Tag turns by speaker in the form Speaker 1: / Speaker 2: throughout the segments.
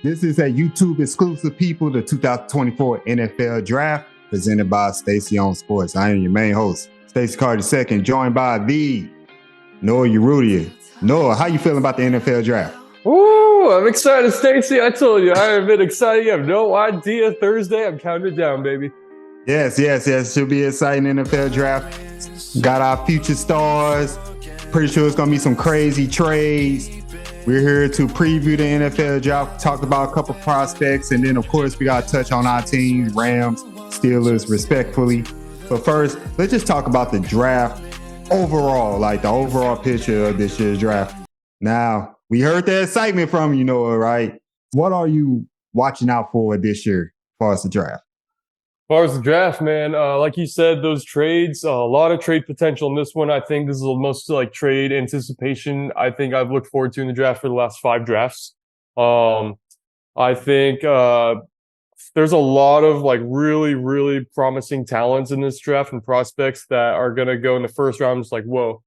Speaker 1: This is a YouTube exclusive, people, the 2024 NFL Draft presented by Stacy on Sports. I am your main host, Stacy Carter II, joined by the Noah Urrutia. Noah, how you feeling about the NFL Draft?
Speaker 2: Ooh, I'm excited, Stacy. I told you, I have been excited. You have no idea. Thursday, I'm counting it down, baby.
Speaker 1: Yes. Should be exciting NFL Draft. Got our future stars. Pretty sure it's going to be some crazy trades. We're here to preview the NFL Draft, talk about a couple prospects, and then, of course, we got to touch on our teams, Rams, Steelers, respectfully. But first, let's just talk about the draft overall, like the overall picture of this year's draft. Now, we heard the excitement from you, Noah, right? What are you watching out for this year as far as the draft?
Speaker 2: As far as the draft, man, like you said, those trades, a lot of trade potential in this one. I think this is the most trade anticipation I think I've looked forward to in the draft for the last 5 drafts. I think there's a lot of really, really promising talents in this draft and prospects that are going to go in the first round. Just whoa,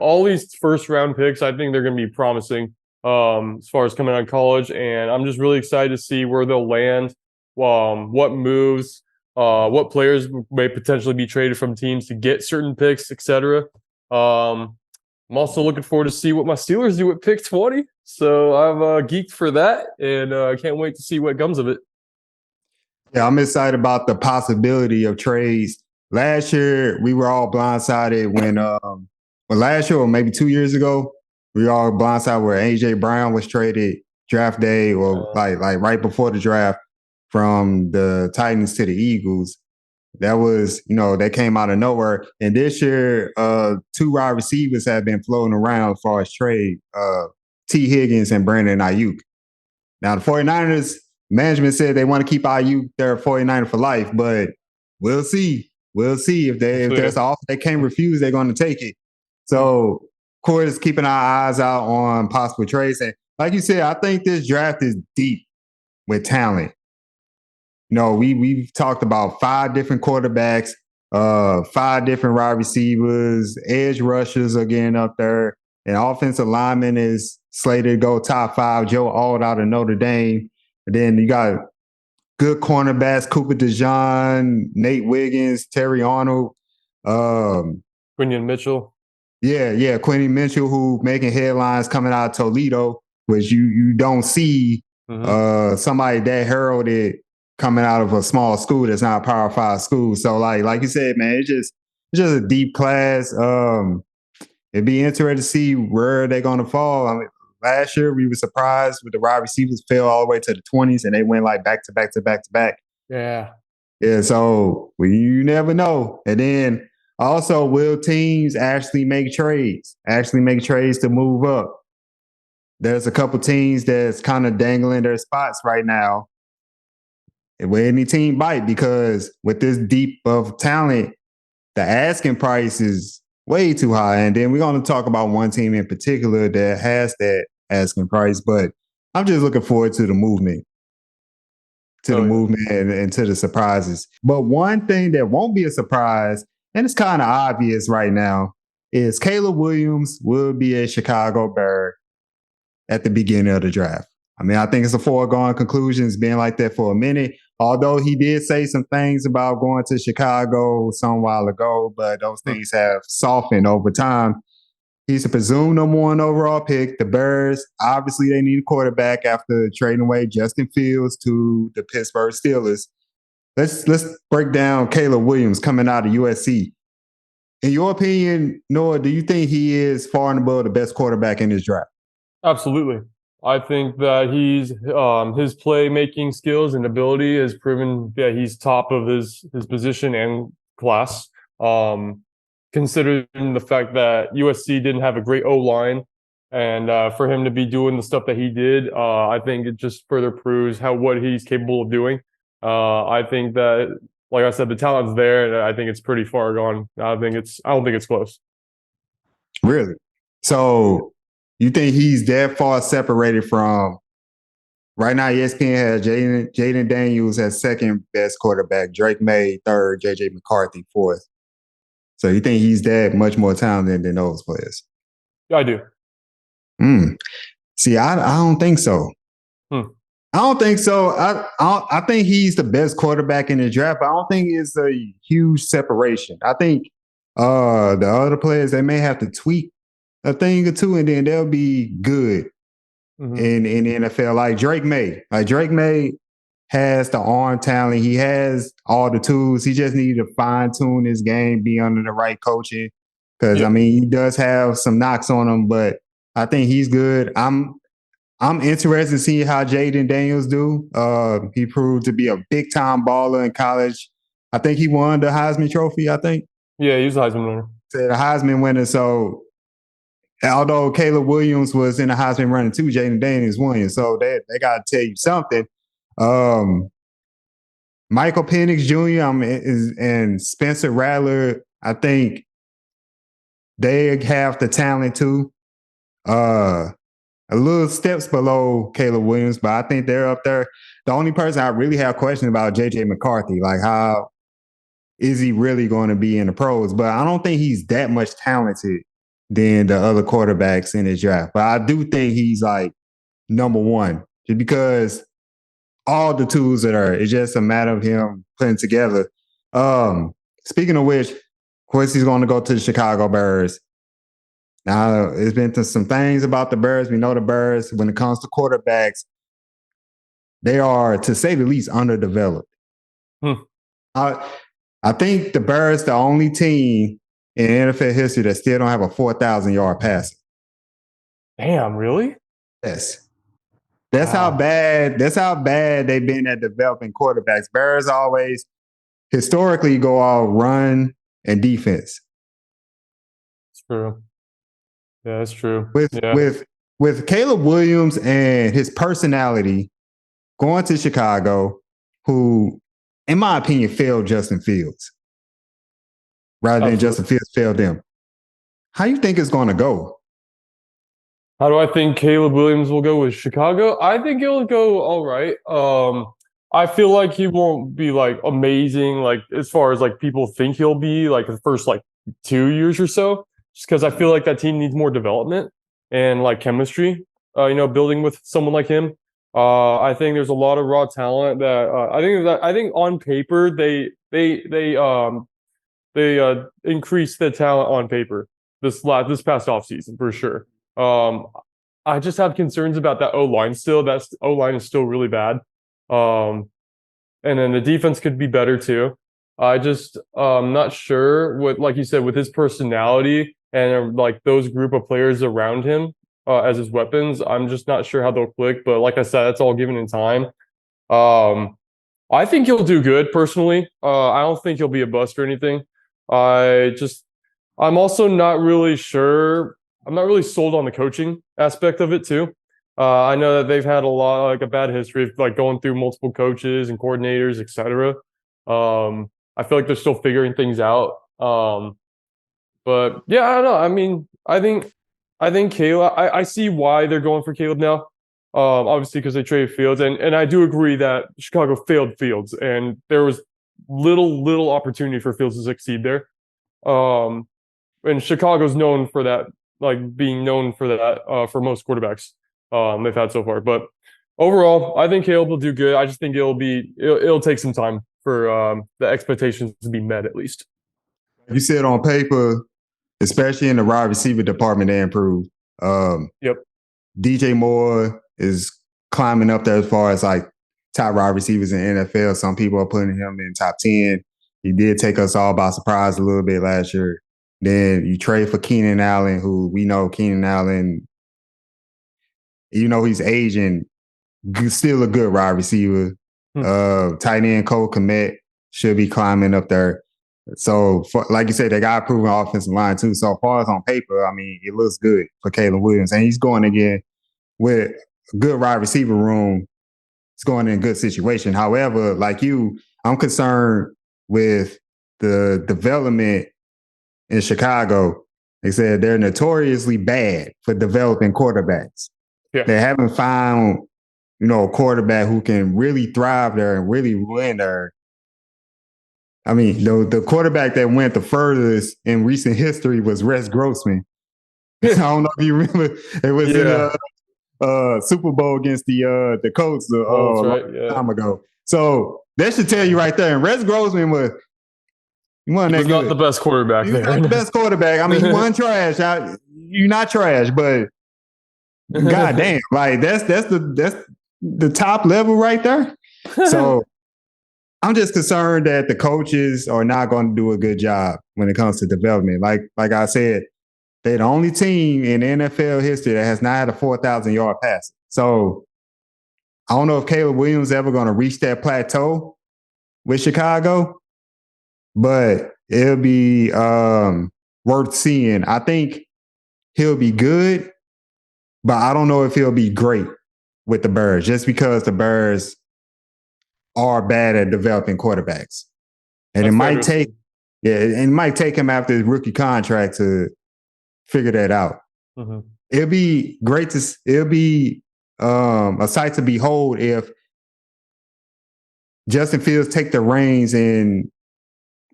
Speaker 2: all these first round picks, I think they're going to be promising as far as coming out of college. And I'm just really excited to see where they'll land, what moves, what players may potentially be traded from teams to get certain picks, etc. I'm also looking forward to see what my Steelers do at pick 20. So I'm geeked for that, and I can't wait to see what comes of it.
Speaker 1: Yeah, I'm excited about the possibility of trades. Last year, we were all blindsided when last year or maybe 2 years ago, we were all blindsided where A.J. Brown was traded draft day or like right before the draft from the Titans to the Eagles. That was, that came out of nowhere. And this year, 2 wide receivers have been floating around as far as trade, T. Higgins and Brandon Ayuk. Now, the 49ers management said they want to keep Ayuk their 49er for life, but we'll see. We'll see if there's an offer they can't refuse, they're going to take it. So, of course, keeping our eyes out on possible trades. And like you said, I think this draft is deep with talent. We've talked about 5 different quarterbacks, 5 different wide receivers, edge rushers are getting up there, and offensive lineman is slated to go top 5. Joe Alt out of Notre Dame. And then you got good cornerbacks, Cooper DeJean, Nate Wiggins, Terry Arnold.
Speaker 2: Quinyon Mitchell.
Speaker 1: Yeah, Quinyon Mitchell, who making headlines coming out of Toledo, which you don't see somebody that heralded coming out of a small school that's not a Power 5 school. So like you said, man, it's just a deep class. It'd be interesting to see where they're going to fall. I mean, last year we were surprised with the wide receivers fell all the way to the 20s and they went back to back to back to back.
Speaker 2: Yeah.
Speaker 1: Yeah. So you never know. And then also, will teams actually make trades to move up? There's a couple teams that's kind of dangling their spots right now. Will any team bite? Because with this deep of talent, the asking price is way too high. And then we're going to talk about one team in particular that has that asking price. But I'm just looking forward to the movement, and to the surprises. But one thing that won't be a surprise, and it's kind of obvious right now, is Caleb Williams will be a Chicago Bear at the beginning of the draft. I mean, I think it's a foregone conclusion. It's been like that for a minute. Although he did say some things about going to Chicago some while ago, but those things have softened over time. He's a presumed number 1 overall pick. The Bears, obviously, they need a quarterback after trading away Justin Fields to the Pittsburgh Steelers. Let's break down Caleb Williams coming out of USC. In your opinion, Noah, do you think he is far and above the best quarterback in this draft?
Speaker 2: Absolutely. I think that he's his playmaking skills and ability has proven that he's top of his position and class. Considering the fact that USC didn't have a great O-line, and for him to be doing the stuff that he did, I think it just further proves what he's capable of doing. I think that, like I said, the talent's there, and I think it's pretty far gone. I don't think it's close.
Speaker 1: Really? So you think he's that far separated from right now? ESPN has Jaden Daniels as second best quarterback, Drake May third, JJ McCarthy fourth. So you think he's that much more talented than those players?
Speaker 2: Yeah, I do.
Speaker 1: See, I don't think so. I don't think so. I think he's the best quarterback in the draft, but I don't think it's a huge separation. I think the other players they may have to tweak a thing or two, and then they'll be good in the NFL. Like Drake May. Like Drake May has the arm talent. He has all the tools. He just needed to fine tune his game, be under the right coaching. Because
Speaker 2: Yeah.
Speaker 1: I mean, he does have some knocks on him, but I think he's good. I'm interested to see how Jaden Daniels do. He proved to be a big time baller in college. I think he won the Heisman Trophy. I think
Speaker 2: Yeah, he was a Heisman winner.
Speaker 1: the Heisman winner. So although Caleb Williams was in the Heisman running too, Jaden Daniels won. So they got to tell you something. Michael Penix Jr. And Spencer Rattler, I think they have the talent too. A little steps below Caleb Williams, but I think they're up there. The only person I really have questions about JJ McCarthy, like how is he really going to be in the pros? But I don't think he's that much talented than the other quarterbacks in his draft. But I do think he's like number one, just because all the tools are there. It's just a matter of him putting together. Speaking of which, of course, he's going to go to the Chicago Bears. Now, it's been some things about the Bears. We know the Bears, when it comes to quarterbacks, they are, to say the least, underdeveloped. I think the Bears the only team in NFL history that still don't have a 4,000-yard passer.
Speaker 2: Damn, really?
Speaker 1: Yes. That's how bad they've been at developing quarterbacks. Bears always historically go all run and defense.
Speaker 2: It's true. Yeah, that's true.
Speaker 1: With Caleb Williams and his personality going to Chicago, who, in my opinion, failed Justin Fields rather than Justin Fields failed them. How do you think it's going to go?
Speaker 2: How do I think Caleb Williams will go with Chicago? I think it'll go all right. I feel like he won't be like amazing, like as far as like people think he'll be like the first like 2 years or so. Just because I feel like that team needs more development and like chemistry, building with someone like him. I think there's a lot of raw talent that I think on paper they increased the talent on paper this past offseason for sure. I just have concerns about that O-line still. That O-line is still really bad. And then the defense could be better too. I just not sure what, like you said, with his personality and like those group of players around him as his weapons, I'm just not sure how they'll click. But like I said, that's all given in time. I think he'll do good personally. I don't think he'll be a bust or anything. I'm also not really sure. I'm not really sold on the coaching aspect of it too. I know that they've had a bad history of like going through multiple coaches and coordinators, etc. I feel like they're still figuring things out. But yeah, I don't know. I mean, I think Caleb. I see why they're going for Caleb now. Obviously because they traded Fields, and I do agree that Chicago failed Fields, and there was little opportunity for Fields to succeed there. And Chicago's known for that, like being known for that for most quarterbacks they've had so far. But overall, I think Caleb will do good. I just think it'll take some time for the expectations to be met at least.
Speaker 1: You said on paper, especially in the wide receiver department, they improved.
Speaker 2: Yep.
Speaker 1: DJ Moore is climbing up there as far as like top wide receivers in the NFL. Some people are putting him in top 10. He did take us all by surprise a little bit last year. Then you trade for Keenan Allen, who we know Keenan Allen, he's aging, still a good wide receiver. Tight end Cole Kmet should be climbing up there. So, like you said, they got a proven offensive line too. So far as on paper, I mean, it looks good for Caleb Williams. And he's going again with a good wide receiver room. He's going in a good situation. However, like you, I'm concerned with the development in Chicago. They said they're notoriously bad for developing quarterbacks. Yeah. They haven't found, a quarterback who can really thrive there and really win there. I mean, the quarterback that went the furthest in recent history was Rex Grossman. I don't know if you remember. It was Super Bowl against the Colts a
Speaker 2: Oh, that's
Speaker 1: long
Speaker 2: right. Yeah.
Speaker 1: time ago. So that should tell you right there. And Rex Grossman he wasn't
Speaker 2: He
Speaker 1: that
Speaker 2: was not
Speaker 1: good.
Speaker 2: the best quarterback
Speaker 1: He was not the
Speaker 2: there.
Speaker 1: best quarterback. I mean, he wasn't trash. You're not trash, but god damn, like that's the top level right there. So I'm just concerned that the coaches are not going to do a good job when it comes to development. Like I said, they're the only team in NFL history that has not had a 4,000-yard pass. So I don't know if Caleb Williams ever going to reach that plateau with Chicago, but it'll be worth seeing. I think he'll be good, but I don't know if he'll be great with the Bears just because the Bears are bad at developing quarterbacks. And it might take him after his rookie contract to figure that out.
Speaker 2: Mm-hmm.
Speaker 1: It'll be great it'll be a sight to behold if Justin Fields take the reins in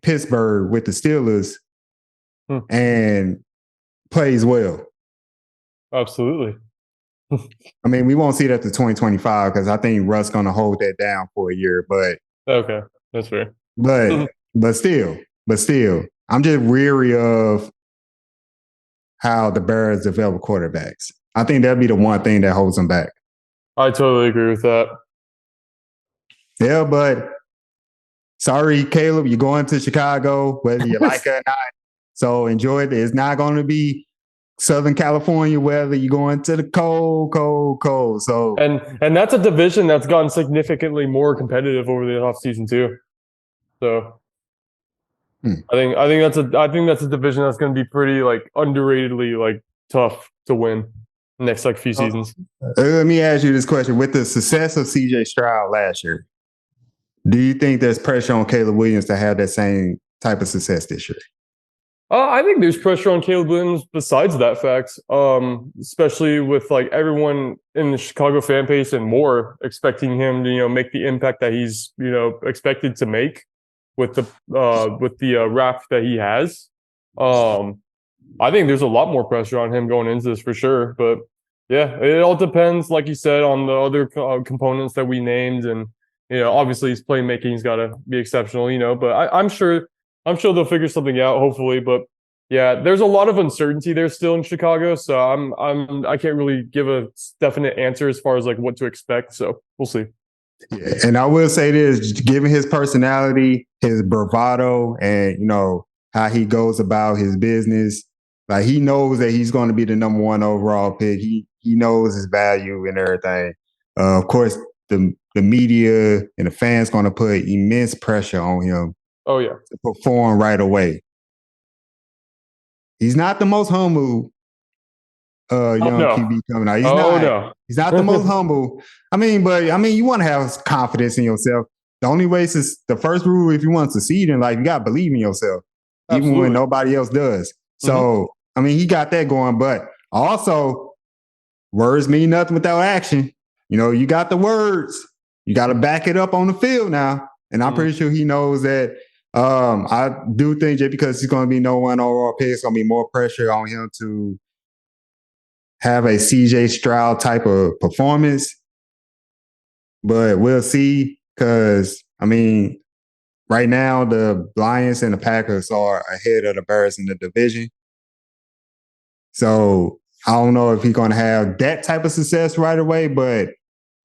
Speaker 1: Pittsburgh with the Steelers and plays well.
Speaker 2: Absolutely.
Speaker 1: I mean, we won't see it after 2025 because I think Russ going to hold that down for a year. But
Speaker 2: okay, that's fair.
Speaker 1: But still, I'm just weary of how the Bears develop quarterbacks. I think that'd be the one thing that holds them back.
Speaker 2: I totally agree with that.
Speaker 1: Yeah, but sorry, Caleb, you're going to Chicago, whether you like it or not. So enjoy it. It's not going to be Southern California weather. You're going to the cold. So
Speaker 2: and that's a division that's gotten significantly more competitive over the offseason too. So I think that's a division that's going to be pretty like underratedly like tough to win next like few seasons.
Speaker 1: Let me ask you this question: with the success of CJ Stroud last year, do you think there's pressure on Caleb Williams to have that same type of success this year?
Speaker 2: I think there's pressure on Caleb Williams besides that fact, especially with like everyone in the Chicago fan base and more expecting him to, make the impact that he's, expected to make with the rap that he has. I think there's a lot more pressure on him going into this for sure. But yeah, it all depends, like you said, on the other components that we named. And, obviously his playmaking's got to be exceptional, but I'm sure they'll figure something out, hopefully. But yeah, there's a lot of uncertainty there still in Chicago. So I can't really give a definite answer as far as like what to expect. So we'll see.
Speaker 1: Yeah, and I will say this, given his personality, his bravado, and how he goes about his business, like he knows that he's going to be the number one overall pick. He knows his value and everything. Of course, the media and the fans going to put immense pressure on him.
Speaker 2: Oh yeah,
Speaker 1: to perform right away. He's not the most humble QB coming out. He's not the most humble. But you want to have confidence in yourself. The only way is the first rule if you want to succeed in life, you got to believe in yourself, even when nobody else does. So, he got that going, but also words mean nothing without action. You got the words. You got to back it up on the field now. And I'm pretty sure he knows that. I do think just because he's going to be no one overall pick, it's going to be more pressure on him to have a CJ Stroud type of performance. But we'll see because, right now the Lions and the Packers are ahead of the Bears in the division. So I don't know if he's going to have that type of success right away, but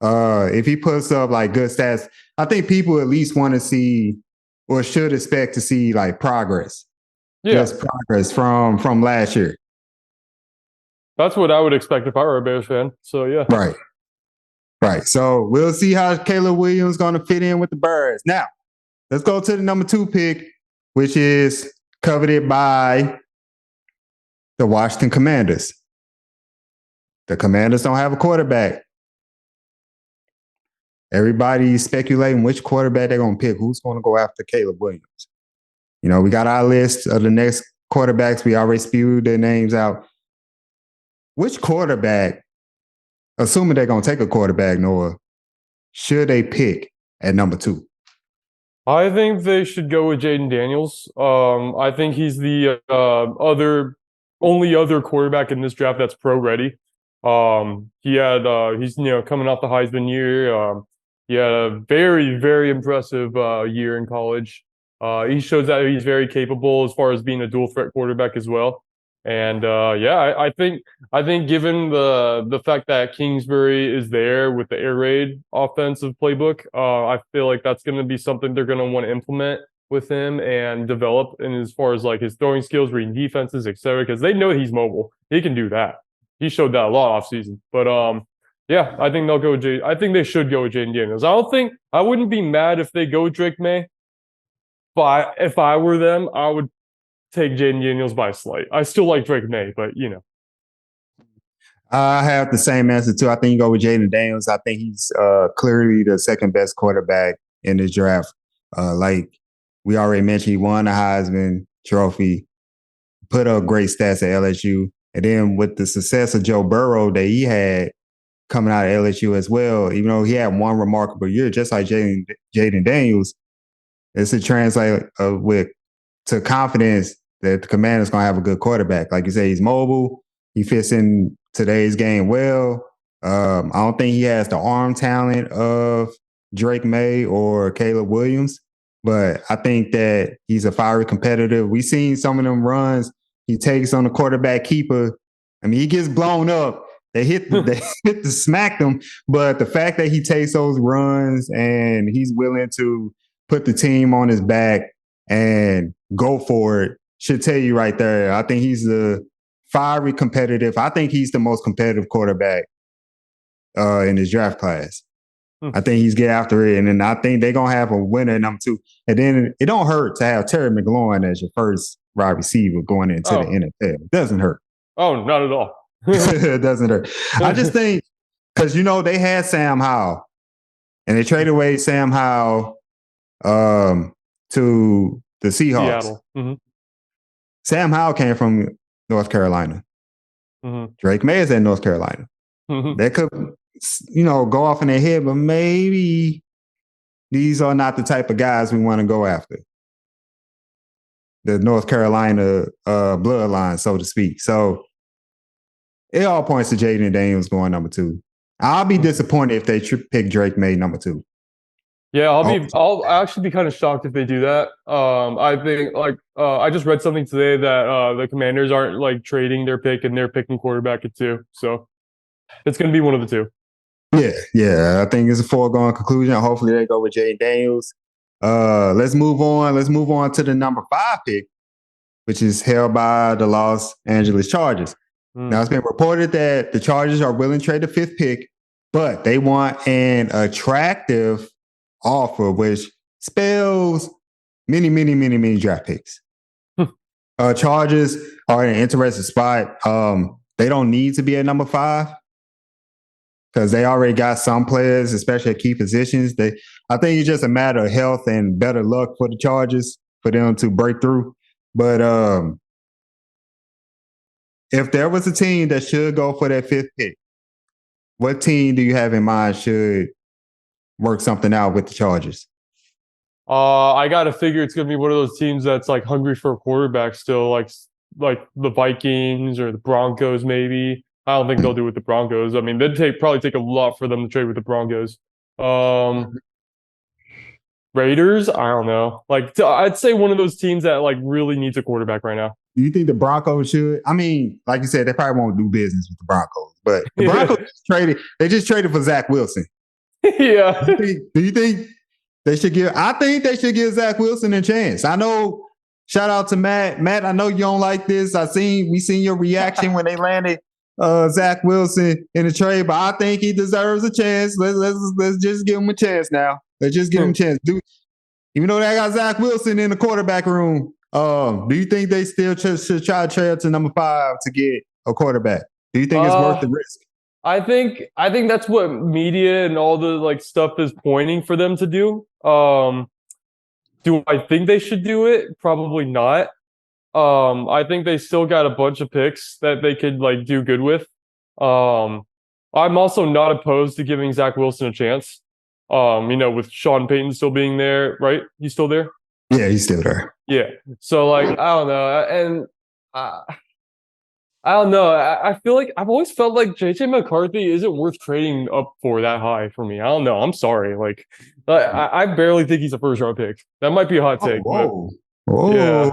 Speaker 1: if he puts up like good stats, I think people at least want to see or should expect to see like progress.
Speaker 2: Yeah.
Speaker 1: Just progress from last year.
Speaker 2: That's what I would expect if I were a Bears fan. So yeah.
Speaker 1: Right. So we'll see how Caleb Williams is going to fit in with the Bears. Now, let's go to the number 2 pick, which is coveted by the Washington Commanders. The Commanders don't have a quarterback. Everybody's speculating which quarterback they're going to pick. Who's going to go after Caleb Williams? We got our list of the next quarterbacks. We already spewed their names out. Which quarterback, assuming they're going to take a quarterback, Noah, should they pick at number 2?
Speaker 2: I think they should go with Jaden Daniels. I think he's the only other quarterback in this draft that's pro ready. He's coming off the Heisman year. He had a very, very impressive year in college. He shows that he's very capable as far as being a dual threat quarterback as well. And I think given the fact that Kingsbury is there with the air raid offensive playbook, I feel like that's going to be something they're going to want to implement with him and develop in as far as like his throwing skills, reading defenses, etc. Because they know he's mobile. He can do that. He showed that a lot off season. But yeah, I think they'll go with I think they should go with Jaden Daniels. I wouldn't be mad if they go with Drake May. But if I were them, I would take Jaden Daniels by a slight. I still like Drake May, but
Speaker 1: I have the same answer too. I think you go with Jaden Daniels. I think he's clearly the second best quarterback in this draft. Like we already mentioned, he won the Heisman Trophy, put up great stats at LSU, and then with the success of Joe Burrow that he had coming out of LSU as well, even though he had one remarkable year, just like Jaden Daniels, it's a translate to confidence that the Commanders going to have a good quarterback. Like you say, he's mobile. He fits in today's game well. I don't think he has the arm talent of Drake May or Caleb Williams, but I think that he's a fiery competitor. We've seen some of them runs he takes on the quarterback keeper. I mean, he gets blown up. They hit the smack them, but the fact that he takes those runs and he's willing to put the team on his back and go for it should tell you right there. I think he's the fiery competitive. I think he's the most competitive quarterback in his draft class. I think he's get after it, and then I think they're gonna have a winner number 2. And then it don't hurt to have Terry McLaurin as your first wide receiver going into the NFL. It doesn't hurt.
Speaker 2: Oh, not at all.
Speaker 1: It doesn't hurt. I just think because they had Sam Howell, and they traded away Sam Howell to the Seahawks.
Speaker 2: Seattle. Mm-hmm.
Speaker 1: Sam Howell came from North Carolina.
Speaker 2: Mm-hmm.
Speaker 1: Drake May is at North Carolina.
Speaker 2: Mm-hmm.
Speaker 1: They could, go off in their head, but maybe these are not the type of guys we want to go after. The North Carolina bloodline, so to speak. So it all points to Jaden Daniels going number 2. I'll be disappointed if they pick Drake May number 2.
Speaker 2: Yeah, I'll actually be kind of shocked if they do that. I think I just read something today that the Commanders aren't like trading their pick and they're picking quarterback at 2. So it's going to be one of the 2.
Speaker 1: Yeah. I think it's a foregone conclusion. Hopefully they go with Jaden Daniels. Let's move on. Let's move on to the number 5 pick, which is held by the Los Angeles Chargers. Now, it's been reported that the Chargers are willing to trade the 5th pick, but they want an attractive offer, which spells many draft picks. Chargers are in an interesting spot. They don't need to be at number 5 because they already got some players, especially at key positions. I think it's just a matter of health and better luck for the Chargers for them to break through. But if there was a team that should go for that 5th pick, what team do you have in mind should work something out with the Chargers?
Speaker 2: I gotta figure it's gonna be one of those teams that's like hungry for a quarterback still, like the Vikings or the Broncos, maybe. I don't think they'll do with the Broncos. I mean, probably take a lot for them to trade with the Broncos. Raiders, I don't know. I'd say one of those teams that like really needs a quarterback right now.
Speaker 1: Do you think the Broncos should? I mean, like you said, they probably won't do business with the Broncos, but the Broncos just traded for Zach Wilson.
Speaker 2: Yeah.
Speaker 1: Do you think they should give? I think they should give Zach Wilson a chance. I know. Shout out to Matt. Matt, I know you don't like this. We seen your reaction when they landed Zach Wilson in the trade, but I think he deserves a chance. Let's just give him a chance now. Let's just give him a chance. Even though they got Zach Wilson in the quarterback room, do you think they still should try to trade to number 5 to get a quarterback? Do you think it's worth the risk?
Speaker 2: I think that's what media and all the stuff is pointing for them to do. Do I think they should do it? Probably not. I think they still got a bunch of picks that they could do good with. I'm also not opposed to giving Zach Wilson a chance. With Sean Payton still being there, right? He's still there?
Speaker 1: Yeah, he's still there.
Speaker 2: Yeah. So I don't know. And I don't know. I feel like I've always felt like JJ McCarthy isn't worth trading up for that high for me. I don't know. I'm sorry. Like, I barely think he's a first round pick. That might be a hot
Speaker 1: Oh,
Speaker 2: take, but
Speaker 1: whoa, whoa.
Speaker 2: yeah,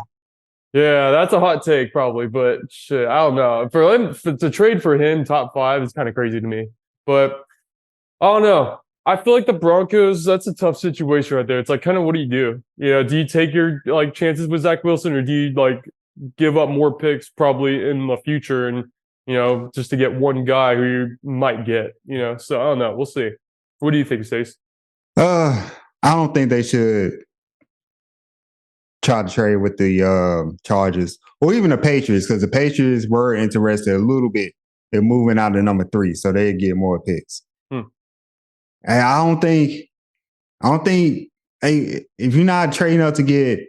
Speaker 2: yeah, that's a hot take probably. But shit, I don't know. For him to trade for him top five is kind of crazy to me. But I don't know. I feel like the Broncos, that's a tough situation right there. It's like, kind of, what do you do? You know, do you take your like chances with Zach Wilson, or do you like give up more picks probably in the future and, you know, just to get one guy who you might get, you know? So I don't know. We'll see. What do you think, Stace?
Speaker 1: I don't think they should try to trade with the Chargers or even the Patriots, because the Patriots were interested a little bit in moving out to number 3, so they'd get more picks.
Speaker 2: Hmm.
Speaker 1: And I don't think, hey, if you're not trading up to get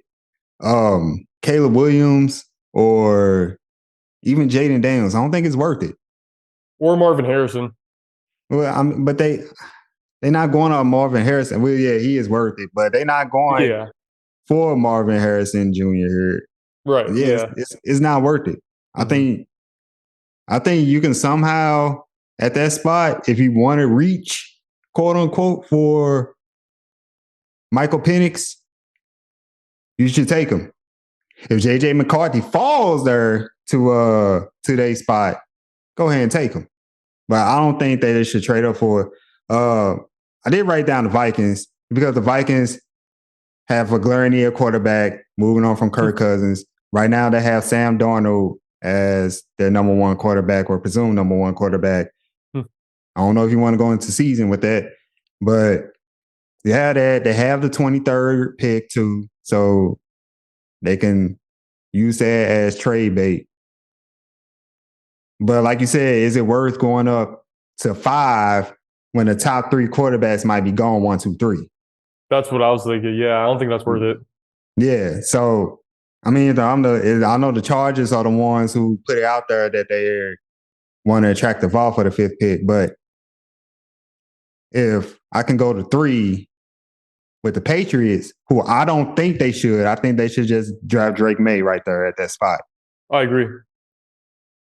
Speaker 1: Caleb Williams or even Jaden Daniels, I don't think it's worth it.
Speaker 2: Or Marvin Harrison.
Speaker 1: Well, but they're not going on Marvin Harrison. Well, yeah, he is worth it, but they're not going
Speaker 2: Yeah.
Speaker 1: for Marvin Harrison Jr. here.
Speaker 2: Right.
Speaker 1: Yeah,
Speaker 2: Yeah.
Speaker 1: it's not worth it.
Speaker 2: Mhm.
Speaker 1: I think you can somehow at that spot, if you want to reach, quote unquote, for Michael Penix, you should take him. If JJ McCarthy falls there to their spot, go ahead and take him. But I don't think that they should trade up for. I did write down the Vikings because the Vikings have a glaring year quarterback moving on from Kirk Cousins. Right now, they have Sam Darnold as their number 1 quarterback or presumed number 1 quarterback. I don't know if you want to go into season with that, but they have that. They have the 23rd pick too, so they can use that as trade bait. But like you said, is it worth going up to 5 when the top 3 quarterbacks might be gone 1, 2, 3?
Speaker 2: That's what I was thinking. Yeah. I don't think that's worth it.
Speaker 1: Yeah. So, I mean, I know the Chargers are the ones who put it out there that they want to attract the ball for the 5th pick. But if I can go to 3 with the Patriots, who I don't think they should, I think they should just draft Drake May right there at that spot.
Speaker 2: I agree.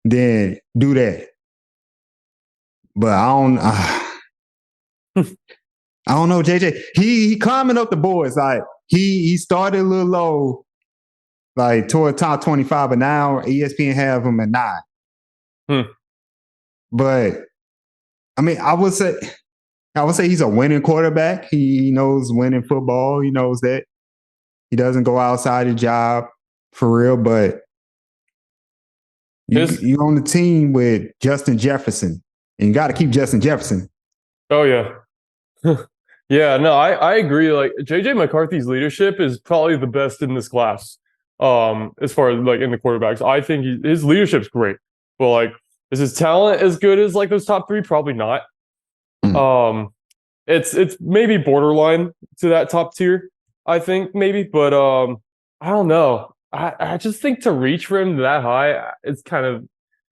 Speaker 1: Then do that. But I don't know, JJ. He climbing up the boards. Like he started a little low, like toward top 25, but now ESPN have him at 9. But I mean, I would say he's a winning quarterback. He knows winning football. He knows that. He doesn't go outside his job for real, but you're on the team with Justin Jefferson, and you got to keep Justin Jefferson.
Speaker 2: Oh, yeah. Yeah, no, I agree. Like, JJ McCarthy's leadership is probably the best in this class. As far as like in the quarterbacks, I think his leadership's great. But like, is his talent as good as like those top 3? Probably not. It's maybe borderline to that top tier, I think, maybe, but I don't know. I just think to reach for him that high, it's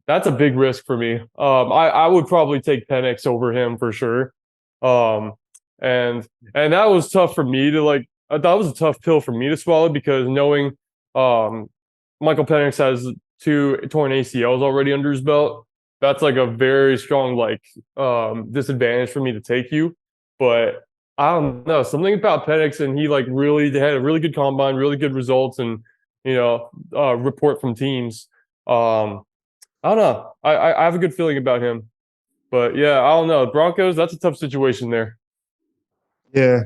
Speaker 2: that's a big risk for me. I would probably take Penix over him for sure. And that was tough for me to like. That was a tough pill for me to swallow, because knowing Michael Penix has 2 torn ACLs already under his belt, that's like a very strong like disadvantage for me to take you. But I don't know, something about Penix, and he like really had a really good combine, really good results, and you know, report from teams. I don't know. I have a good feeling about him. But yeah, I don't know. Broncos, that's a tough situation there.
Speaker 1: Yeah.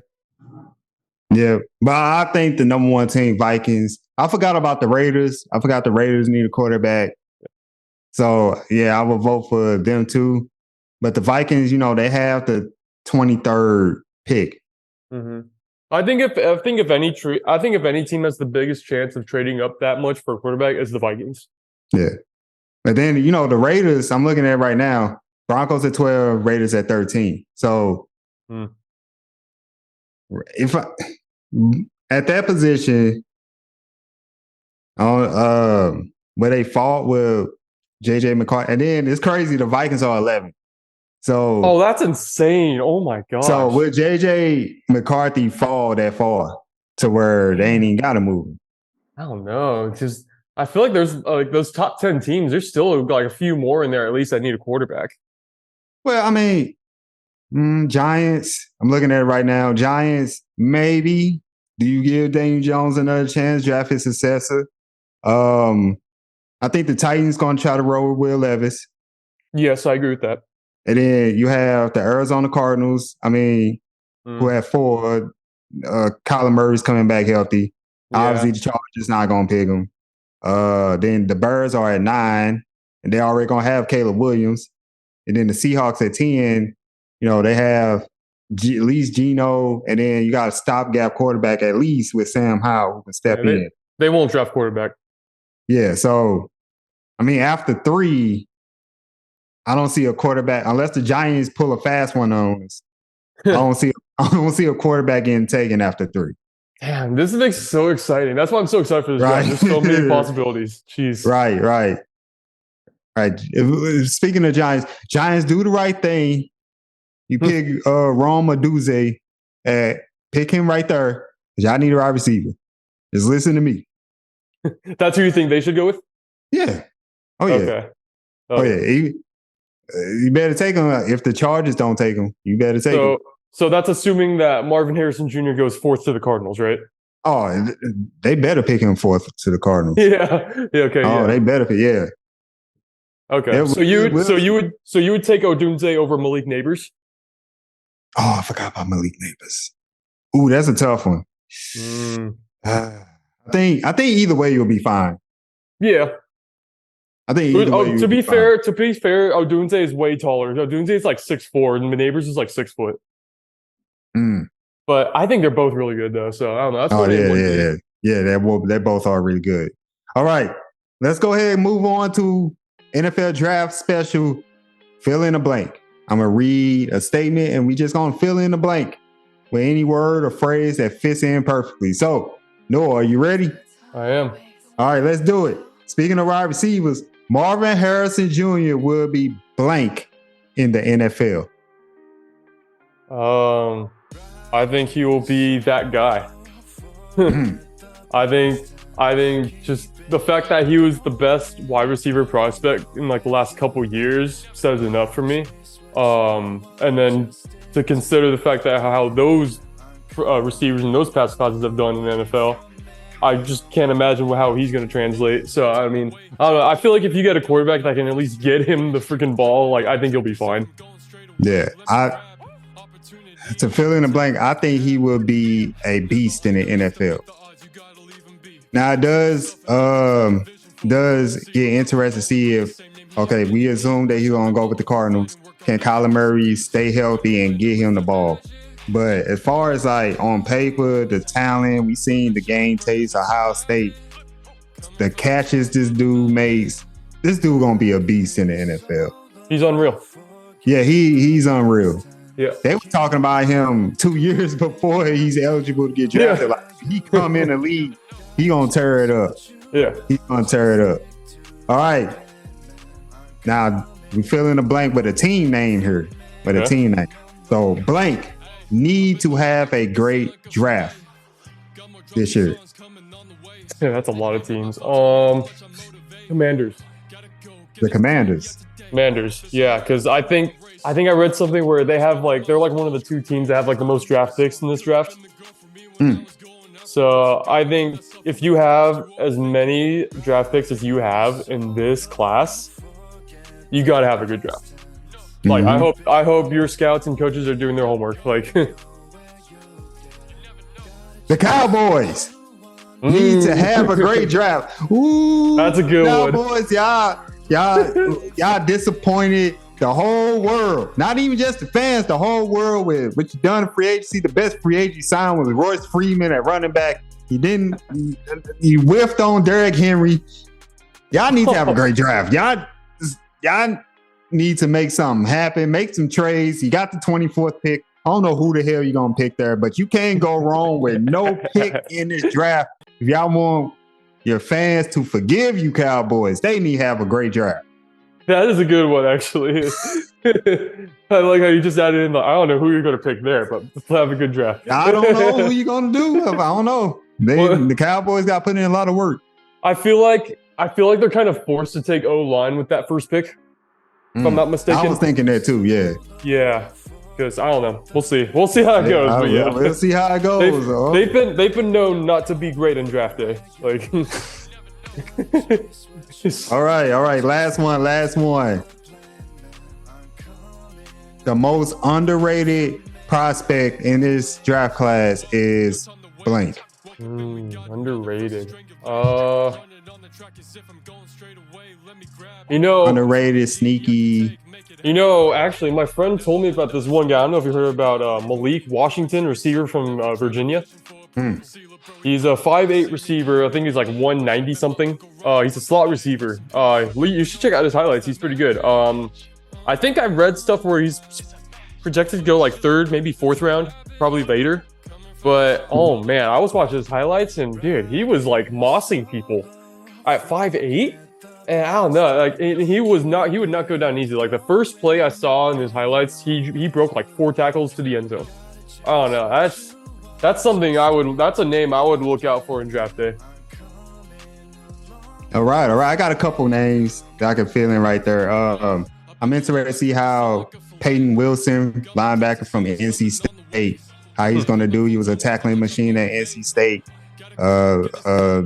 Speaker 1: Yeah. But I think the number 1 team, Vikings. I forgot about the Raiders. I forgot the Raiders need a quarterback. So yeah, I would vote for them too. But the Vikings, you know, they have the 23rd pick.
Speaker 2: I think if any team has the biggest chance of trading up that much for a quarterback is the Vikings.
Speaker 1: Yeah. But then, you know, the Raiders, I'm looking at right now, Broncos at 12, Raiders at 13. So if at that position, where they fought with JJ McCarthy, and then it's crazy, the Vikings are 11. So
Speaker 2: that's insane. Oh my gosh.
Speaker 1: So would JJ McCarthy fall that far to where they ain't even gotta move him?
Speaker 2: I don't know. Just I feel like there's like those top 10 teams. There's still like a few more in there at least that need a quarterback.
Speaker 1: Well, I mean, Giants. I'm looking at it right now. Giants, maybe. Do you give Daniel Jones another chance? Draft his successor. I think the Titans going to try to roll with Will Levis,
Speaker 2: Yes, I agree with that.
Speaker 1: and then you have the Arizona Cardinals. I mean, who
Speaker 2: Mm,
Speaker 1: have four. Kyler Murray's coming back healthy.
Speaker 2: yeah.
Speaker 1: Obviously, the Chargers not going to pick him. Then the Bears are at 9, and they're already going to have Caleb Williams. And then the Seahawks at 10, you know, they have at least Geno, and then you got a stopgap quarterback at least with Sam Howell who can step
Speaker 2: Yeah,
Speaker 1: in.
Speaker 2: They won't draft quarterback.
Speaker 1: Yeah, so I mean, after 3, I don't see a quarterback unless the Giants pull a fast one on us. I don't see a quarterback getting taken after 3.
Speaker 2: Damn, this makes it so exciting. That's why I'm so excited for this
Speaker 1: Right.
Speaker 2: draft. There's so many possibilities. Jeez.
Speaker 1: Right. Speaking of Giants do the right thing. You pick Rome Aduze, pick him right there. Y'all need a wide receiver. Just listen to me.
Speaker 2: That's who you think they should go with?
Speaker 1: Yeah. Oh yeah.
Speaker 2: Okay.
Speaker 1: Oh yeah. You better take him. If the Chargers don't take him, you better take him.
Speaker 2: So that's assuming that Marvin Harrison Jr. goes 4th to the Cardinals, right?
Speaker 1: Oh, they better pick him 4th to the Cardinals.
Speaker 2: Yeah. Okay.
Speaker 1: Oh,
Speaker 2: yeah.
Speaker 1: they better pick. Yeah.
Speaker 2: Okay.
Speaker 1: Yeah,
Speaker 2: So you would take Odunze over Malik Neighbors?
Speaker 1: Oh, I forgot about Malik Neighbors. Ooh, that's a tough one. I think either way you'll be fine.
Speaker 2: Yeah.
Speaker 1: I think either way
Speaker 2: to be fair, Odunze is way taller. Odunze is like 6'4", and Neighbors is like 6 foot. But I think they're both really good though. So I don't know. That's
Speaker 1: they both are really good. All right, let's go ahead and move on to NFL Draft Special. Fill in a blank. I'm gonna read a statement, and we just gonna fill in the blank with any word or phrase that fits in perfectly. So, Noah, are you ready?
Speaker 2: I am.
Speaker 1: All right, let's do it. Speaking of wide receivers, Marvin Harrison Jr. will be blank in the NFL.
Speaker 2: I think he will be that guy. I think just the fact that he was the best wide receiver prospect in like the last couple years says enough for me. And then to consider the fact that how those receivers and those pass classes have done in the NFL, I just can't imagine how he's going to translate. So, I mean, I don't know. I feel like if you get a quarterback that can at least get him the freaking ball, like I think he'll be fine.
Speaker 1: Yeah, to fill in the blank, I think he will be a beast in the NFL. Now, it does get interesting to see if, okay, we assume that he's going to go with the Cardinals. Can Kyler Murray stay healthy and get him the ball? But as far as like on paper, the talent, we seen the game taste, Ohio State, the catches this dude makes, this dude going to be a beast in the NFL.
Speaker 2: He's unreal.
Speaker 1: Yeah, he's unreal.
Speaker 2: Yeah.
Speaker 1: They were talking about him 2 years before he's eligible to get drafted. Yeah. Like, he come in the league, he gonna tear it up.
Speaker 2: Yeah.
Speaker 1: He's gonna tear it up. All right. Now, we fill in the blank with a team name here. A team name. So, blank need to have a great draft this year.
Speaker 2: Yeah, that's a lot of teams. Commanders.
Speaker 1: The Commanders.
Speaker 2: Yeah, because I think I read something where they're like one of the 2 teams that have like the most draft picks in this draft. So I think if you have as many draft picks as you have in this class, you got to have a good draft. Like I hope your scouts and coaches are doing their homework. Like
Speaker 1: the Cowboys need to have a great draft. Ooh,
Speaker 2: that's a good
Speaker 1: Cowboys, one. Y'all disappointed the whole world. Not even just the fans, the whole world with what you done in free agency. The best free agent signed was Royce Freeman at running back. He whiffed on Derrick Henry. Y'all need to have a great draft. Y'all need to make something happen, make some trades. You got the 24th pick. I don't know who the hell you're going to pick there, but you can't go wrong with no pick in this draft. If y'all want your fans to forgive you, Cowboys, they need to have a great draft.
Speaker 2: That is a good one, actually. I like how you just added in I don't know who you're going to pick there, but let's have a good draft.
Speaker 1: I don't know who you're going to do. I don't know. The Cowboys got put in a lot of work.
Speaker 2: I feel like I feel like they're kind of forced to take O line with that first pick, if I'm not mistaken.
Speaker 1: I was thinking that too. Yeah.
Speaker 2: Yeah, because I don't know. We'll see. We'll see how it goes. But yeah,
Speaker 1: we'll see how it goes.
Speaker 2: They've been known not to be great in draft day. Like,
Speaker 1: all right. Last one. The most underrated prospect in this draft class is blank.
Speaker 2: Underrated.
Speaker 1: Underrated, sneaky.
Speaker 2: Actually, my friend told me about this one guy. I don't know if you heard about Malik Washington, receiver from Virginia. He's a 5'8" receiver. I think he's like 190 something. He's a slot receiver. You should check out his highlights. He's pretty good. I think I've read stuff where he's projected to go like third, maybe fourth round, probably later. But oh man, I was watching his highlights and dude, he was like mossing people at 5'8". And I don't know, like he would not go down easy. Like the first play I saw in his highlights, he broke like 4 tackles to the end zone. I don't know. That's something that's a name I would look out for in draft day.
Speaker 1: All right. I got a couple names that I can fill in right there. I'm interested to see how Peyton Wilson, linebacker from NC State, how he's going to do. He was a tackling machine at NC State.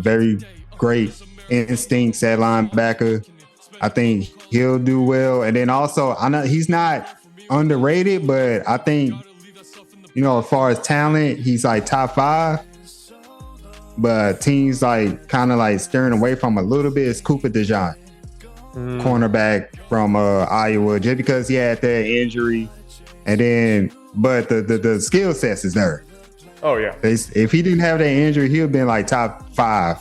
Speaker 1: Very great instincts at linebacker. I think he'll do well. And then also, I know he's not underrated, but I think, as far as talent, he's like top 5. But teams like kind of like steering away from a little bit is Cooper DeJean, cornerback from Iowa, just because he had that injury. And then, but the skill sets is there.
Speaker 2: Oh yeah.
Speaker 1: If he didn't have that injury, he'd have been like top 5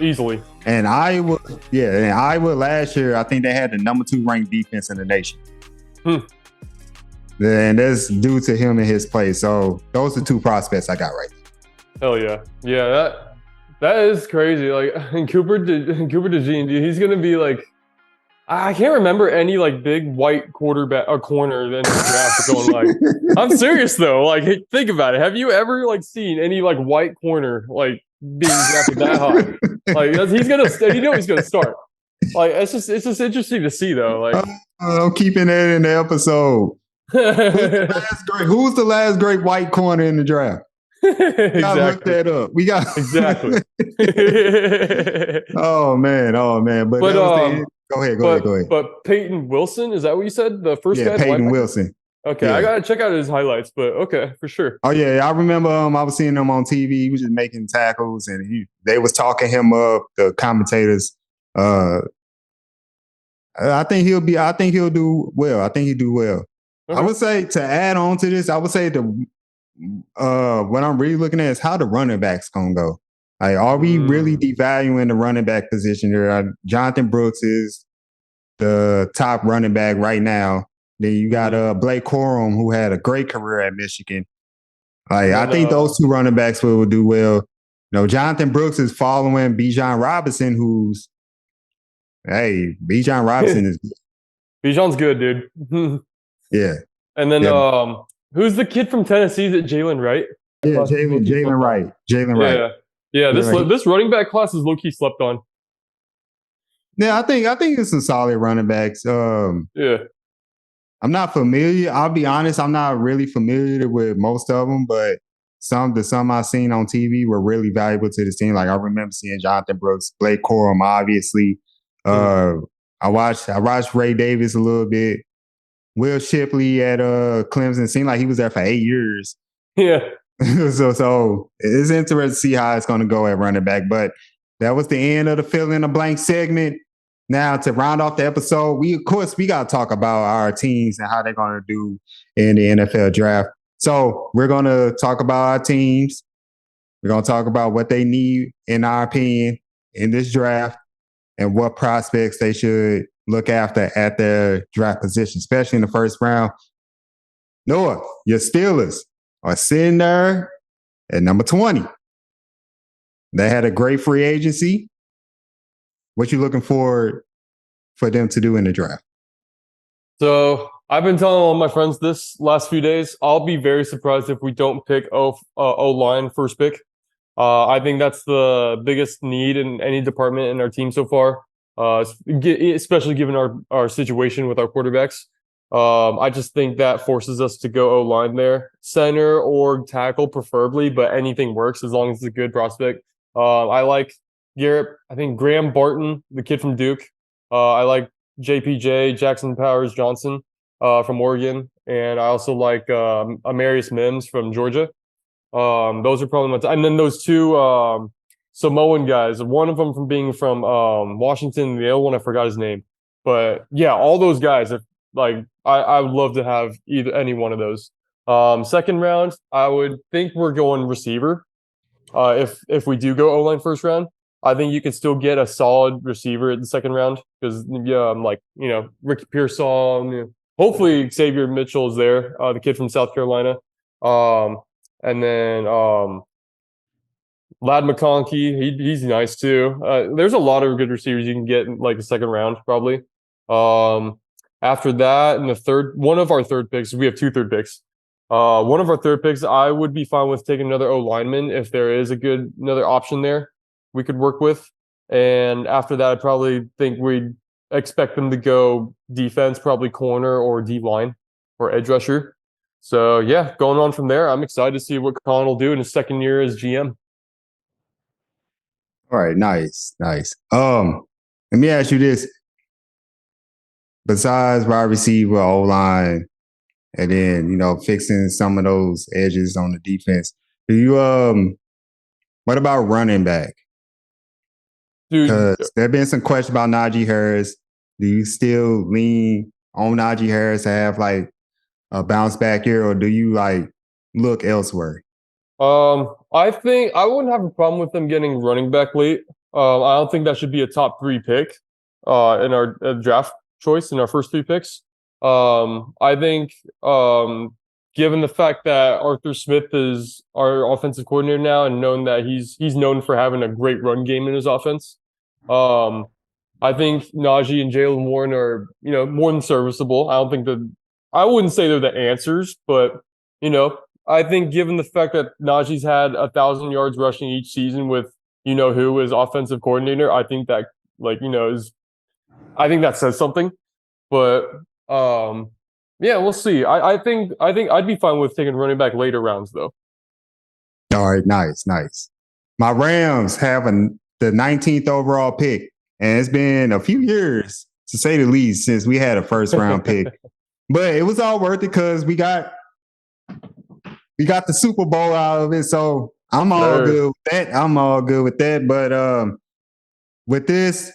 Speaker 2: easily.
Speaker 1: And Iowa last year, I think they had the number 2 ranked defense in the nation. And that's due to him and his play. So those are 2 prospects I got right now.
Speaker 2: Hell yeah. Yeah, that is crazy. Like Cooper DeJean, dude, he's gonna be like, I can't remember any like big white quarterback or corner in the draft going like. I'm serious though. Like, hey, think about it. Have you ever like seen any like white corner like being drafted that high? Like he's gonna start. Like it's just interesting to see though. Like
Speaker 1: I'm keeping that in the episode. Who's the last great white corner in the draft?
Speaker 2: Exactly.
Speaker 1: We gotta look that up. We got
Speaker 2: exactly.
Speaker 1: Oh man. But go ahead.
Speaker 2: But Peyton Wilson, is that what you said? The first guy?
Speaker 1: Peyton Wilson.
Speaker 2: Okay, yeah. I gotta check out his highlights, but okay, for sure.
Speaker 1: Oh yeah, I remember I was seeing him on TV. He was just making tackles, and they was talking him up. The commentators. I think he'll do well. I think he'll do well. Okay. I would say to add on to this, I would say what I'm really looking at is how the running backs gonna go. Like, are we really devaluing the running back position here? Jonathan Brooks is the top running back right now. Then you got Blake Corum, who had a great career at Michigan. I think those 2 running backs will do well. Jonathan Brooks is following Bijan Robinson, Bijan Robinson is good.
Speaker 2: Bijan's good, dude.
Speaker 1: Yeah.
Speaker 2: And then who's the kid from Tennessee? Is it Jalen Wright?
Speaker 1: Yeah, Jalen Wright.
Speaker 2: Yeah, this running back class is low-key slept on.
Speaker 1: Yeah, I think it's some solid running backs.
Speaker 2: Yeah.
Speaker 1: I'm not familiar. I'll be honest, I'm not really familiar with most of them, but some I've seen on TV were really valuable to this team. Like I remember seeing Jonathan Brooks, Blake Corum, obviously. I watched Ray Davis a little bit. Will Shipley at Clemson seemed like he was there for 8 years.
Speaker 2: Yeah.
Speaker 1: So it's interesting to see how it's going to go at running back. But that was the end of the fill in the blank segment. Now to round off the episode, we got to talk about our teams and how they're going to do in the NFL draft. So we're going to talk about our teams. We're going to talk about what they need, in our opinion, in this draft, and what prospects they should look after at their draft position, especially in the first round. Noah, your Steelers are sitting there at number 20. They had a great free agency. What you looking for them to do in the draft?
Speaker 2: So I've been telling all my friends this last few days. I'll be very surprised if we don't pick O-line first pick. I think that's the biggest need in any department in our team so far, especially given our situation with our quarterbacks. I just think that forces us to go O-line there, center or tackle preferably, but anything works as long as it's a good prospect. I like Garrett. I think Graham Barton, the kid from Duke. I like JPJ Jackson Powers Johnson from Oregon, and I also like Amarius Mims from Georgia. Those are probably and then those two Samoan guys. One of them from being from Washington, the other one I forgot his name. But yeah, all those guys. If like I would love to have either any one of those. Second round, I would think we're going receiver. If we do go O-line first round, I think you can still get a solid receiver in the second round because like Ricky Pearsall, hopefully Xavier Mitchell is there, the kid from South Carolina. And then Lad McConkey, he's nice too. There's a lot of good receivers you can get in like the second round, probably. After that, in the one of our third picks, we have two third picks. One of our third picks, I would be fine with taking another O lineman if there is another option there we could work with. And after that, I probably think we'd expect them to go defense, probably corner or D line or edge rusher. So yeah, going on from there, I'm excited to see what Colin will do in his second year as GM.
Speaker 1: All right, nice. Let me ask you this. Besides wide receiver, O-line, and then, fixing some of those edges on the defense, do you what about running back?
Speaker 2: Dude,
Speaker 1: Because there have been some questions about Najee Harris. Do you still lean on Najee Harris to have like a bounce back here, or do you like look elsewhere?
Speaker 2: I think I wouldn't have a problem with them getting running back late. I don't think that should be a top 3 pick in our draft choice in our first 3 picks. I think given the fact that Arthur Smith is our offensive coordinator now and known that he's known for having a great run game in his offense, I think Najee and Jaylen Warren are more than serviceable. I wouldn't say they're the answers, but I think given the fact that Najee's had 1,000 yards rushing each season with who is offensive coordinator, I think that I think that says something. But yeah, we'll see. I think I'd be fine with taking running back later rounds though.
Speaker 1: All right, nice. My Rams have the 19th overall pick, and it's been a few years, to say the least, since we had a first round pick. But it was all worth it because we got the Super Bowl out of it. So I'm all good with that. But with this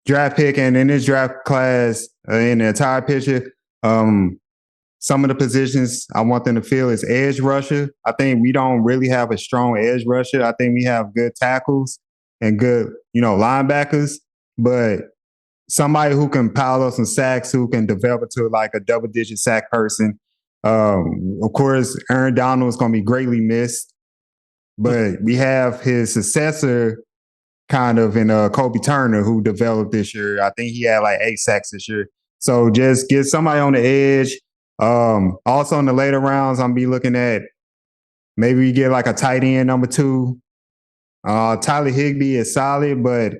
Speaker 1: draft pick and in this draft class, in the entire picture, some of the positions I want them to fill is edge rusher. I think we don't really have a strong edge rusher. I think we have good tackles and good, linebackers, but somebody who can pile up some sacks, who can develop into like a double-digit sack person. Of course, Aaron Donald is going to be greatly missed, but we have his successor kind of in Kobe Turner, who developed this year. I think he had like 8 sacks this year. So just get somebody on the edge. Also in the later rounds, I'm be looking at maybe we get like a tight end number 2. Tyler Higbee is solid, but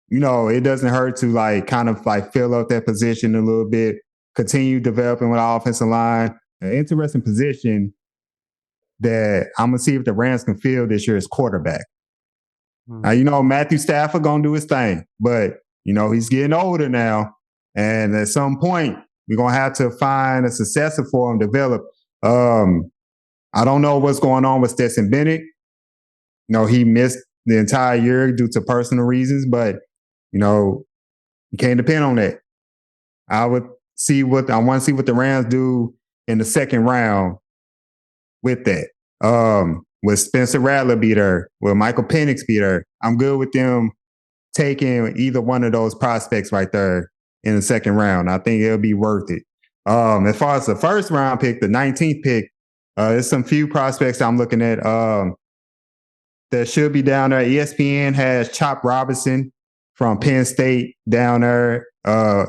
Speaker 1: it doesn't hurt to like kind of like fill up that position a little bit, continue developing with our offensive line. An interesting position that I'm gonna see if the Rams can fill this year is quarterback. Now, Matthew Stafford gonna do his thing, but he's getting older now, and at some point we're gonna have to find a successor for him to develop. I don't know what's going on with Stetson Bennett. He missed the entire year due to personal reasons, but you can't depend on that. I want to see what the Rams do in the second round with that. Will Spencer Rattler be there? Will Michael Penix be there? I'm good with them taking either one of those prospects right there in the second round. I think it'll be worth it. As far as the first round pick, the 19th pick, there's some few prospects I'm looking at that should be down there. ESPN has Chop Robinson from Penn State down there.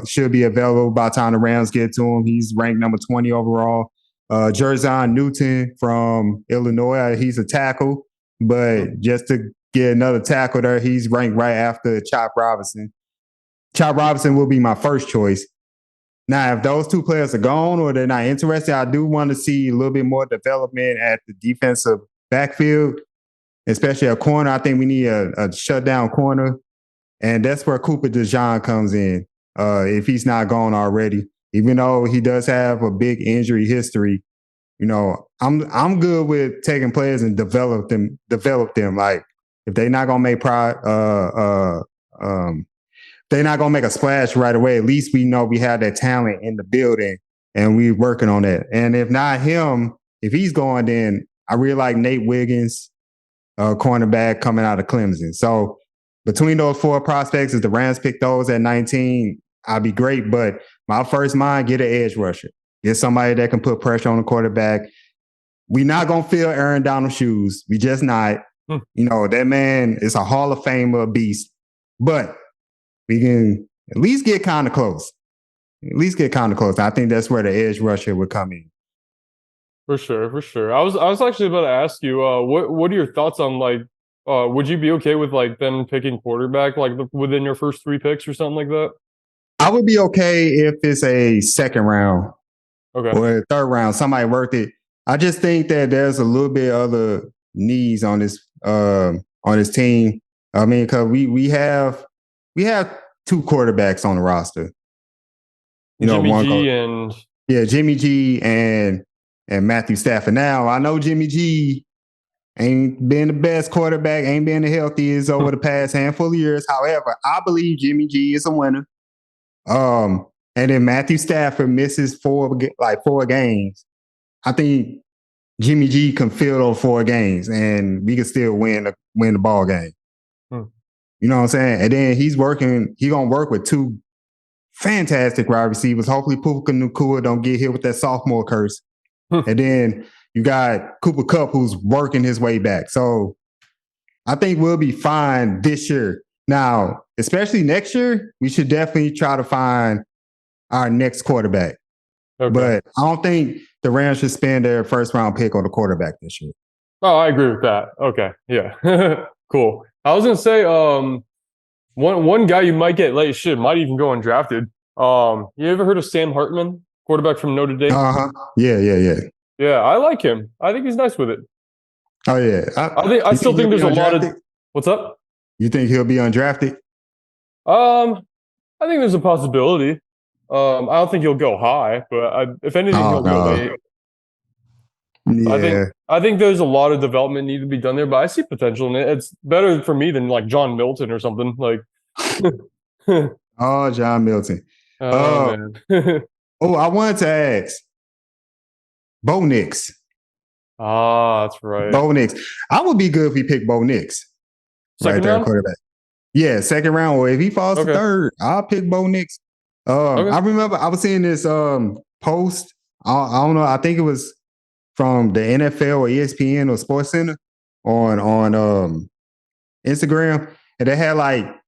Speaker 1: Should be available by the time the Rams get to him. He's ranked number 20 overall. Jer'Zhan Newton from Illinois. He's a tackle. but just to get another tackle there, he's ranked right after Chop Robinson. Chop Robinson will be my first choice. Now, if those two players are gone or they're not interested, I do want to see a little bit more development at the defensive backfield, especially a corner. I think we need a shutdown corner, and that's where Cooper DeJean comes in. If he's not gone already, even though he does have a big injury history, I'm good with taking players and develop them. Like if they're not gonna make they're not gonna make a splash right away. At least we know we have that talent in the building, and we're working on that. And if not him, if he's going, then I really like Nate Wiggins, cornerback coming out of Clemson. So between those four prospects, if the Rams pick those at 19, I'd be great. But my first mind, get an edge rusher. Get somebody that can put pressure on the quarterback. We're not going to fill Aaron Donald's shoes. We just not. That man is a Hall of Famer beast. But we can at least get kind of close. I think that's where the edge rusher would come in.
Speaker 2: For sure. I was actually about to ask you, what are your thoughts on would you be okay with them picking quarterback within your first 3 picks or something like that?
Speaker 1: I would be okay if it's a second round, or a third round. Somebody worked it. I just think that there's a little bit other needs on this team. I mean, because we have 2 quarterbacks on the roster. Jimmy G and Matthew Stafford. Now, I know Jimmy G ain't been the best quarterback, ain't been the healthiest over the past handful of years. However, I believe Jimmy G is a winner. And then Matthew Stafford misses 4 games. I think Jimmy G can fill those 4 games, and we can still win the ball game. You know what I'm saying? And then he's gonna work with 2 fantastic wide receivers. Hopefully Puka Nacua don't get hit with that sophomore curse. And then you got Cooper Kupp, who's working his way back. So I think we'll be fine this year. Now, especially next year, we should definitely try to find our next quarterback. But I don't think the Rams should spend their first round pick on the quarterback this year.
Speaker 2: Oh, I agree with that. Okay. Yeah. Cool. I was going to say, one guy you might get late, might even go undrafted. You ever heard of Sam Hartman, quarterback from Notre Dame?
Speaker 1: Yeah.
Speaker 2: Yeah, I like him. I think he's nice with it.
Speaker 1: Oh, yeah.
Speaker 2: I still think there's a lot of... What's up?
Speaker 1: You think he'll be undrafted?
Speaker 2: I think there's a possibility. I don't think he'll go high, but if anything, he'll go late.
Speaker 1: Yeah.
Speaker 2: I think there's a lot of development need to be done there, but I see potential in it. It's better for me than John Milton or something.
Speaker 1: Oh, John Milton.
Speaker 2: Man.
Speaker 1: I wanted to ask. Bo Nix.
Speaker 2: That's right.
Speaker 1: Bo Nix. I would be good if he picked Bo Nix.
Speaker 2: Second round?
Speaker 1: Quarterback. Yeah, second round. Or if he falls to third, I'll pick Bo Nix. I remember I was seeing this post. I don't know. I think it was from the NFL or ESPN or SportsCenter on Instagram, and they had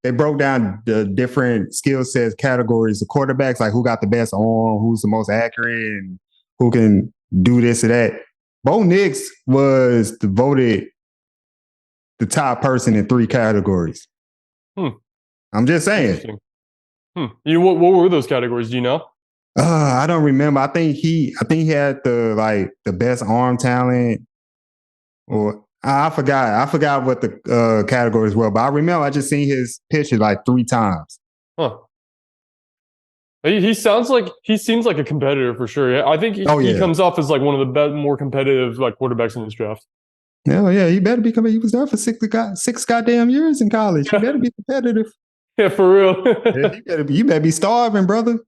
Speaker 1: they broke down the different skill sets categories of quarterbacks, like who got the best arm, who's the most accurate, and who can do this or that. Bo Nix was voted the top person in 3 categories. I'm just saying.
Speaker 2: What were those categories? Do you know?
Speaker 1: I don't remember. I think he had the best arm talent, or I forgot what the categories were. But I remember I just seen his picture 3 times.
Speaker 2: Huh. He seems like a competitor for sure. I think he comes off as one of the more competitive quarterbacks in this draft.
Speaker 1: Yeah, he better be coming. He was there for 6 goddamn years in college. He better be competitive.
Speaker 2: Yeah, for real.
Speaker 1: You better be starving, brother.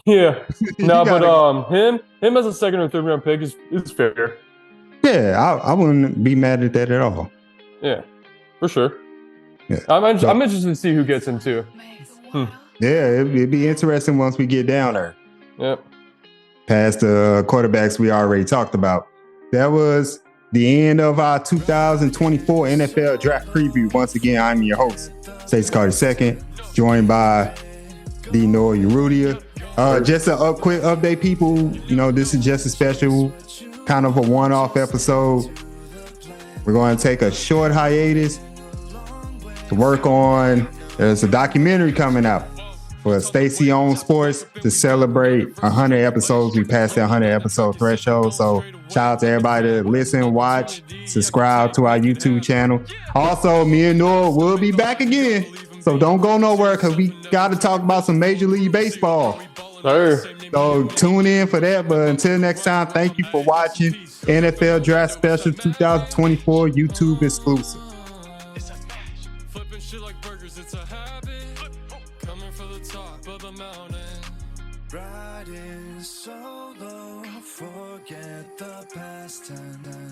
Speaker 2: Yeah. No, but him as a second or third round pick is fair.
Speaker 1: Yeah, I wouldn't be mad at that at all.
Speaker 2: Yeah, for sure.
Speaker 1: Yeah.
Speaker 2: I'm interested to see who gets him too.
Speaker 1: Yeah, it'd be interesting once we get down there.
Speaker 2: Yep.
Speaker 1: Past the quarterbacks we already talked about. That was the end of our 2024 NFL Draft Preview. Once again, I'm your host, Stacey Carter II, joined by the Noah Urrutia. Just a quick update, people. This is just a special kind of a one-off episode. We're going to take a short hiatus to work on. There's a documentary coming out for Stacey on Sports to celebrate 100 episodes. We passed the 100 episode threshold. So shout out to everybody to listen, watch, subscribe to our YouTube channel. Also, me and Noah will be back again. So don't go nowhere because we got to talk about some Major League Baseball.
Speaker 2: Sure.
Speaker 1: So tune in for that. But until next time, thank you for watching NFL Draft Special 2024 YouTube exclusive.
Speaker 3: Flipping shit like burgers, it's a habit. Coming for the top of the mountain. Riding solo, forget the past and then